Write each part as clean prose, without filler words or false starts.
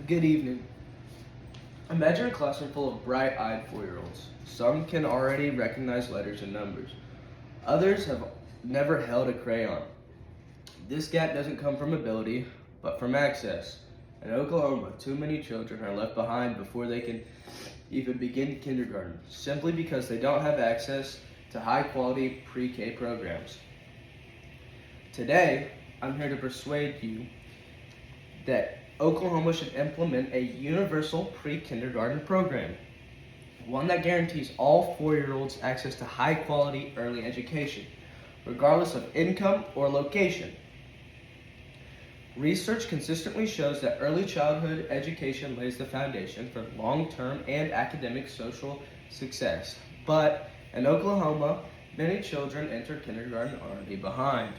Good evening. Imagine a classroom full of bright-eyed 4-year-olds. Some can already recognize letters and numbers. Others have never held a crayon. This gap doesn't come from ability, but from access. In Oklahoma, too many children are left behind before they can even begin kindergarten, simply because they don't have access to high-quality pre-K programs. Today, I'm here to persuade you that Oklahoma should implement a universal pre-kindergarten program, one that guarantees all 4-year-olds access to high-quality early education, regardless of income or location. Research consistently shows that early childhood education lays the foundation for long-term and academic social success. But in Oklahoma, many children enter kindergarten already behind.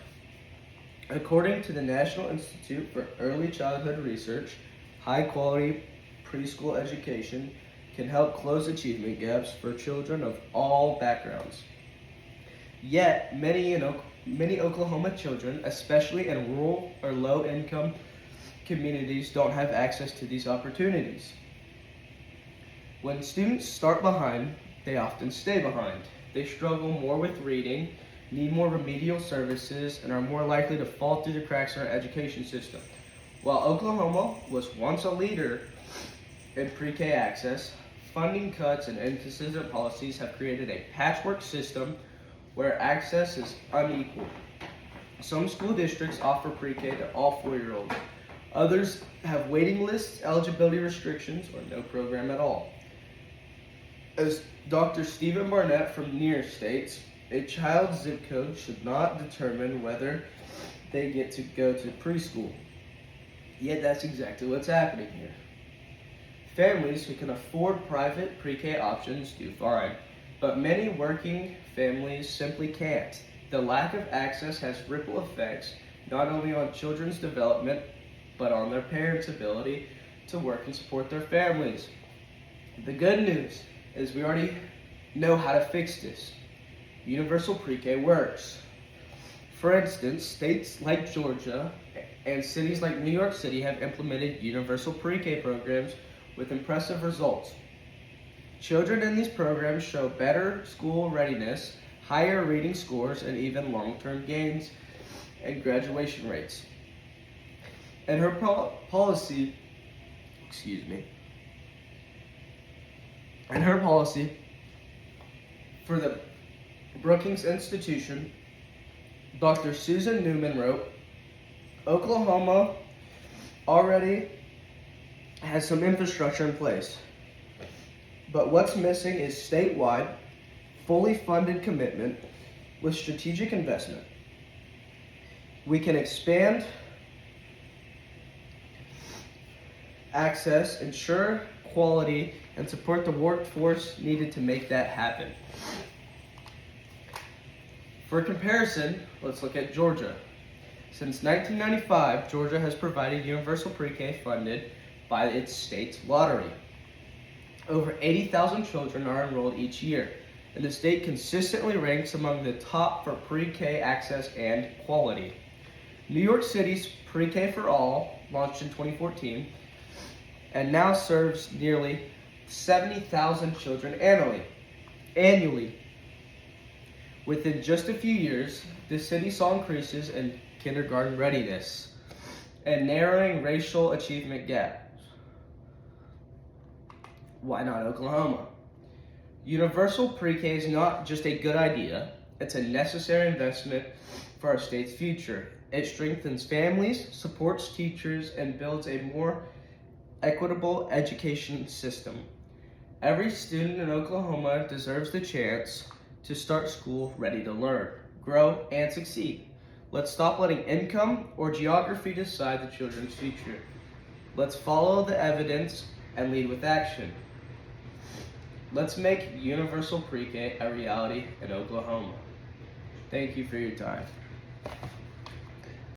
According to the National Institute for Early Childhood Research, high-quality preschool education can help close achievement gaps for children of all backgrounds. Yet, many Oklahoma children, especially in rural or low-income communities, don't have access to these opportunities. When students start behind, they often stay behind. They struggle more with reading, need more remedial services, and are more likely to fall through the cracks in our education system. While Oklahoma was once a leader in pre-K access, funding cuts and inconsistent policies have created a patchwork system where access is unequal. Some school districts offer pre-K to all 4-year-olds. Others have waiting lists, eligibility restrictions, or no program at all. As Dr. Stephen Barnett from NEAR states, a child's zip code should not determine whether they get to go to preschool. Yet that's exactly what's happening here. Families who can afford private pre-K options do fine, but many working families simply can't. The lack of access has ripple effects not only on children's development, but on their parents' ability to work and support their families. The good news is we already know how to fix this. Universal pre-K works. For instance, states like Georgia and cities like New York City have implemented universal pre-K programs with impressive results. Children in these programs show better school readiness, higher reading scores, and even long-term gains in graduation rates. And her policy for the Brookings Institution, Dr. Susan Newman wrote, Oklahoma already has some infrastructure in place, but what's missing is statewide, fully funded commitment with strategic investment. We can expand access, ensure quality, and support the workforce needed to make that happen. For comparison, let's look at Georgia. Since 1995, Georgia has provided universal pre-K funded by its state's lottery. Over 80,000 children are enrolled each year, and the state consistently ranks among the top for pre-K access and quality. New York City's Pre-K for All launched in 2014 and now serves nearly 70,000 children annually. Within just a few years, the city saw increases in kindergarten readiness and narrowing racial achievement gaps. Why not Oklahoma? Universal pre-K is not just a good idea, it's a necessary investment for our state's future. It strengthens families, supports teachers, and builds a more equitable education system. Every student in Oklahoma deserves the chance to start school ready to learn, grow, and succeed. Let's stop letting income or geography decide the children's future. Let's follow the evidence and lead with action. Let's make universal pre-K a reality in Oklahoma. Thank you for your time.